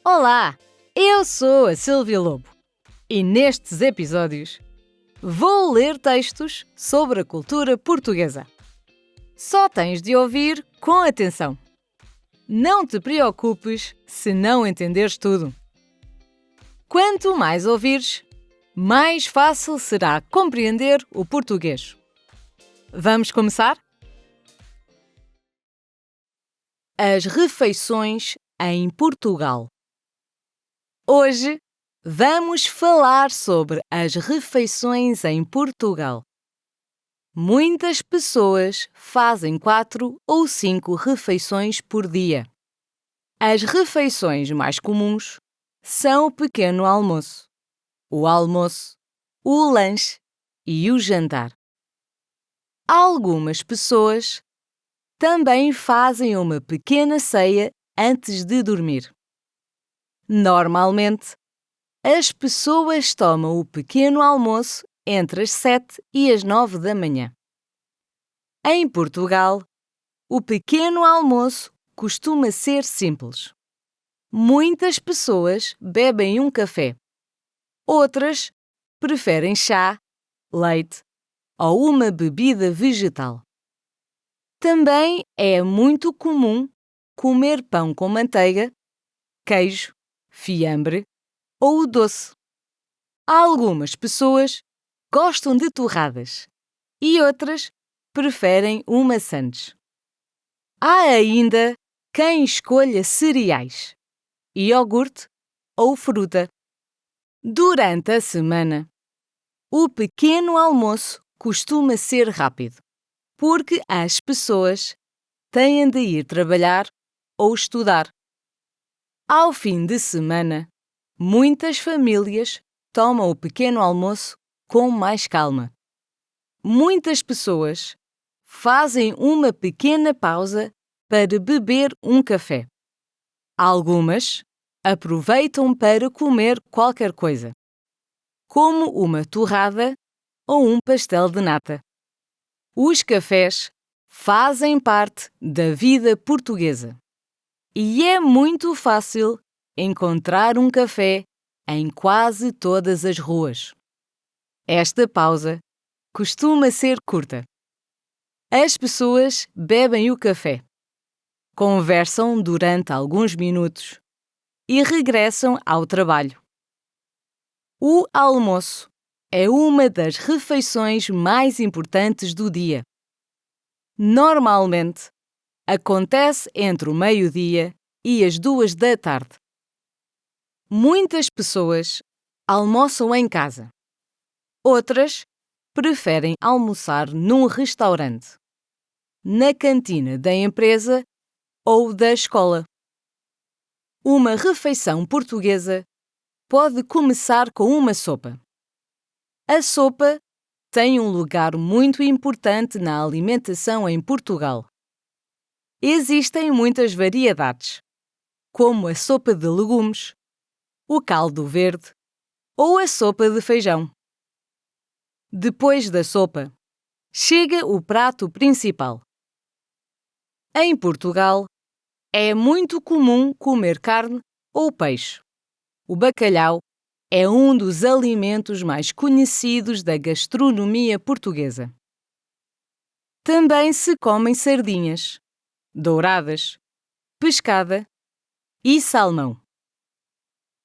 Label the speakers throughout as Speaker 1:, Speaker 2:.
Speaker 1: Olá, eu sou a Silvia Lobo e nestes episódios vou ler textos sobre a cultura portuguesa. Só tens de ouvir com atenção. Não te preocupes se não entenderes tudo. Quanto mais ouvires, mais fácil será compreender o português. Vamos começar? As refeições em Portugal. Hoje vamos falar sobre as refeições em Portugal. Muitas pessoas fazem 4 ou 5 refeições por dia. As refeições mais comuns são o pequeno almoço, o almoço, o lanche e o jantar. Algumas pessoas também fazem uma pequena ceia antes de dormir. Normalmente, as pessoas tomam o pequeno almoço entre as 7 e as 9 da manhã. Em Portugal, o pequeno almoço costuma ser simples. Muitas pessoas bebem um café. Outras preferem chá, leite ou uma bebida vegetal. Também é muito comum comer pão com manteiga, queijo, fiambre ou doce. Algumas pessoas gostam de torradas e outras preferem uma sandes. Há ainda quem escolha cereais, iogurte ou fruta. Durante a semana, o pequeno almoço costuma ser rápido, porque as pessoas têm de ir trabalhar ou estudar. Ao fim de semana, muitas famílias tomam o pequeno almoço com mais calma. Muitas pessoas fazem uma pequena pausa para beber um café. Algumas aproveitam para comer qualquer coisa, como uma torrada ou um pastel de nata. Os cafés fazem parte da vida portuguesa. E é muito fácil encontrar um café em quase todas as ruas. Esta pausa costuma ser curta. As pessoas bebem o café, conversam durante alguns minutos e regressam ao trabalho. O almoço é uma das refeições mais importantes do dia. Normalmente, acontece entre o meio-dia e as 2 da tarde. Muitas pessoas almoçam em casa. Outras preferem almoçar num restaurante, na cantina da empresa ou da escola. Uma refeição portuguesa pode começar com uma sopa. A sopa tem um lugar muito importante na alimentação em Portugal. Existem muitas variedades, como a sopa de legumes, o caldo verde ou a sopa de feijão. Depois da sopa, chega o prato principal. Em Portugal, é muito comum comer carne ou peixe. O bacalhau é um dos alimentos mais conhecidos da gastronomia portuguesa. Também se comem sardinhas, douradas, pescada e salmão.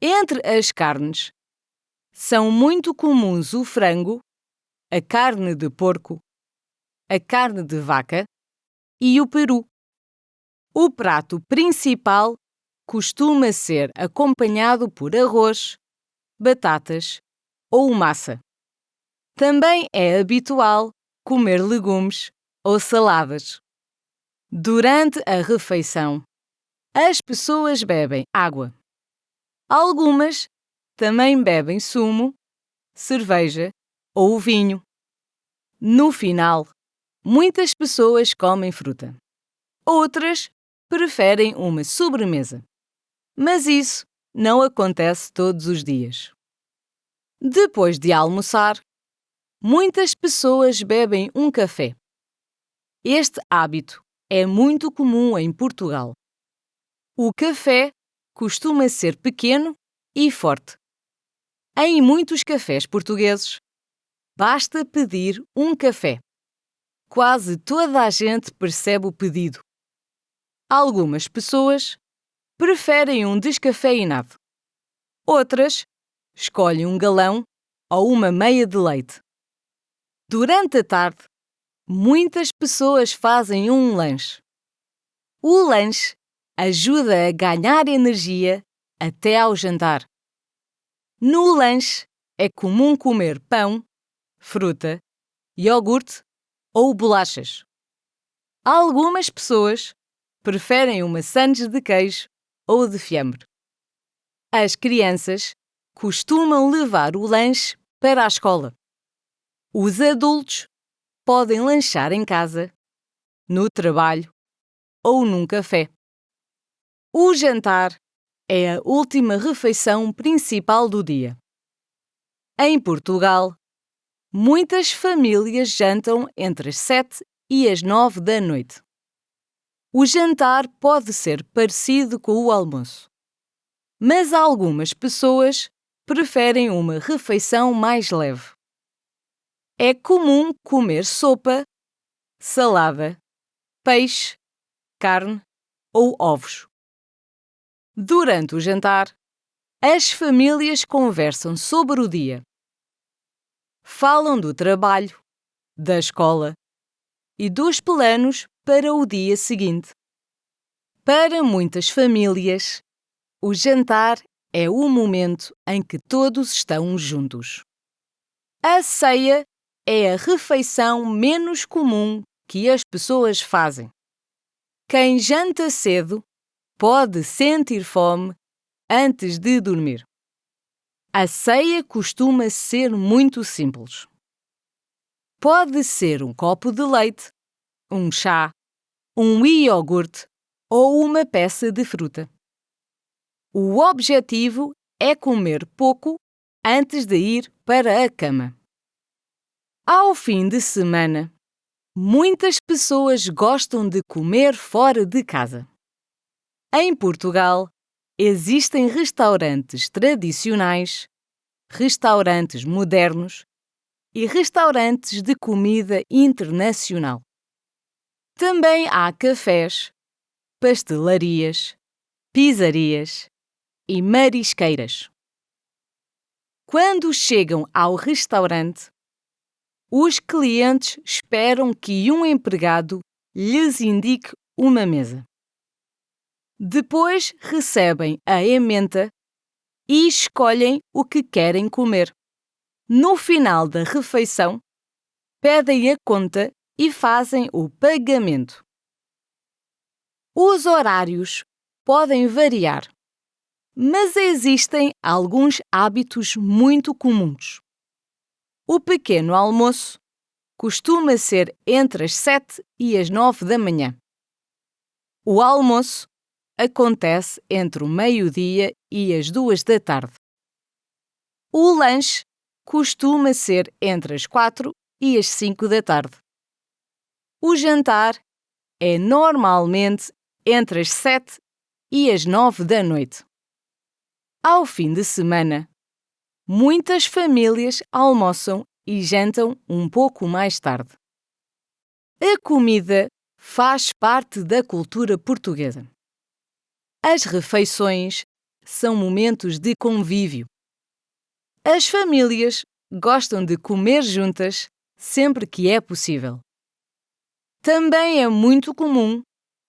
Speaker 1: Entre as carnes, são muito comuns o frango, a carne de porco, a carne de vaca e o peru. O prato principal costuma ser acompanhado por arroz, batatas ou massa. Também é habitual comer legumes ou saladas. Durante a refeição, as pessoas bebem água. Algumas também bebem sumo, cerveja ou vinho. No final, muitas pessoas comem fruta. Outras preferem uma sobremesa. Mas isso não acontece todos os dias. Depois de almoçar, muitas pessoas bebem um café. Este hábito é muito comum em Portugal. O café costuma ser pequeno e forte. Em muitos cafés portugueses, basta pedir um café. Quase toda a gente percebe o pedido. Algumas pessoas preferem um descafeinado. Outras escolhem um galão ou uma meia de leite. Durante a tarde, muitas pessoas fazem um lanche. O lanche ajuda a ganhar energia até ao jantar. No lanche é comum comer pão, fruta, iogurte ou bolachas. Algumas pessoas preferem uma sandes de queijo ou de fiambre. As crianças costumam levar o lanche para a escola. Os adultos podem lanchar em casa, no trabalho ou num café. O jantar é a última refeição principal do dia. Em Portugal, muitas famílias jantam entre as 7 e as 9 da noite. O jantar pode ser parecido com o almoço, mas algumas pessoas preferem uma refeição mais leve. É comum comer sopa, salada, peixe, carne ou ovos. Durante o jantar, as famílias conversam sobre o dia. Falam do trabalho, da escola e dos planos para o dia seguinte. Para muitas famílias, o jantar é o momento em que todos estão juntos. A ceia é a refeição menos comum que as pessoas fazem. Quem janta cedo pode sentir fome antes de dormir. A ceia costuma ser muito simples. Pode ser um copo de leite, um chá, um iogurte ou uma peça de fruta. O objetivo é comer pouco antes de ir para a cama. Ao fim de semana, muitas pessoas gostam de comer fora de casa. Em Portugal, existem restaurantes tradicionais, restaurantes modernos e restaurantes de comida internacional. Também há cafés, pastelarias, pizzarias e marisqueiras. Quando chegam ao restaurante, os clientes esperam que um empregado lhes indique uma mesa. Depois recebem a ementa e escolhem o que querem comer. No final da refeição, pedem a conta e fazem o pagamento. Os horários podem variar, mas existem alguns hábitos muito comuns. O pequeno almoço costuma ser entre as 7 e as 9 da manhã. O almoço acontece entre o meio-dia e as 2 da tarde. O lanche costuma ser entre as 4 e as 5 da tarde. O jantar é normalmente entre as 7 e as 9 da noite. Ao fim de semana, muitas famílias almoçam e jantam um pouco mais tarde. A comida faz parte da cultura portuguesa. As refeições são momentos de convívio. As famílias gostam de comer juntas sempre que é possível. Também é muito comum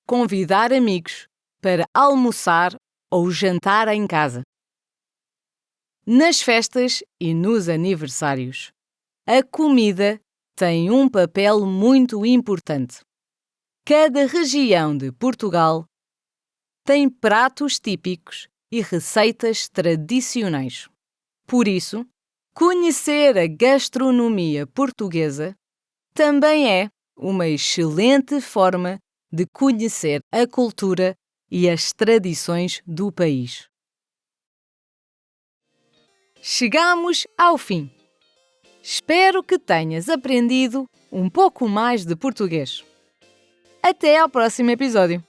Speaker 1: convidar amigos para almoçar ou jantar em casa. Nas festas e nos aniversários, a comida tem um papel muito importante. Cada região de Portugal tem pratos típicos e receitas tradicionais. Por isso, conhecer a gastronomia portuguesa também é uma excelente forma de conhecer a cultura e as tradições do país. Chegamos ao fim. Espero que tenhas aprendido um pouco mais de português. Até ao próximo episódio.